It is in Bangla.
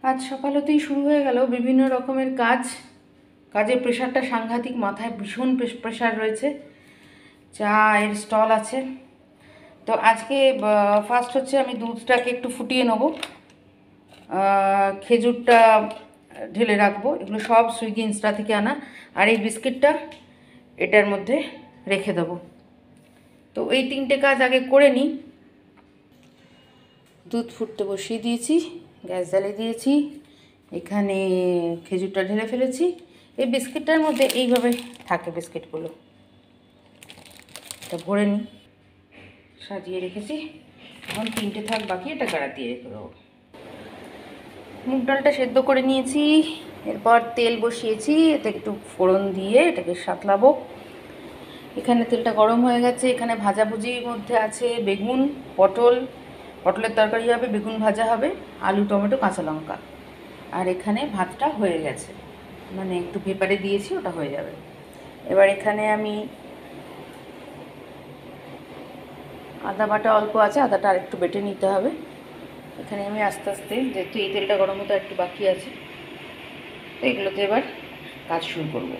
আজ সকালতেই শুরু হয়ে গেল বিভিন্ন রকমের কাজের প্রেশারটা সাংঘাতিক, মাথায় ভীষণ প্রেশার রয়েছে। চায়ের স্টল আছে। তো আজকে ফার্স্ট হচ্ছে আমি দুধটাকে একটু ফুটিয়ে নেব, খেজুরটা ঢেলে রাখবো। এগুলো সব সুইগি ইনস্টা থেকে আনা। আর এই বিস্কিটটা এটার মধ্যে রেখে দেবো। তো এই তিনটে কাজ আগে করে নিই। দুধ ফুটতে বসিয়ে দিয়েছি, গ্যাস জ্বালিয়ে দিয়েছি, এখানে খেজুরটা ঢেলে ফেলেছি। এই বিস্কিটটার মধ্যে এইভাবে থাকে বিস্কিটগুলো, এটা ভরে নিই, সাজিয়ে রেখেছি। এখন তিনটে থাক বাকি, এটা গাড়া দিয়ে রেখে দেবো। মুগ ডালটা সেদ্ধ করে নিয়েছি, এরপর তেল বসিয়েছি, এতে একটু ফোড়ন দিয়ে এটাকে সাঁতলাবো। এখানে তেলটা গরম হয়ে গেছে, এখানে ভাজাভুজির মধ্যে আছে বেগুন, পটলের তরকারি হবে, বেগুন ভাজা হবে, আলু, টমেটো, কাঁচা লঙ্কা। আর এখানে ভাতটা হয়ে গেছে, মানে একটু পেপারে দিয়েছি, ওটা হয়ে যাবে। এবার এখানে আমি আদা বাটা অল্প আছে, আদাটা আর একটু বেটে নিতে হবে। এখানে আমি আস্তে আস্তে, যেহেতু এই তেলটা গরম হতে একটু বাকি আছে, তো এগুলোতে এবার কাজ শুরু করব।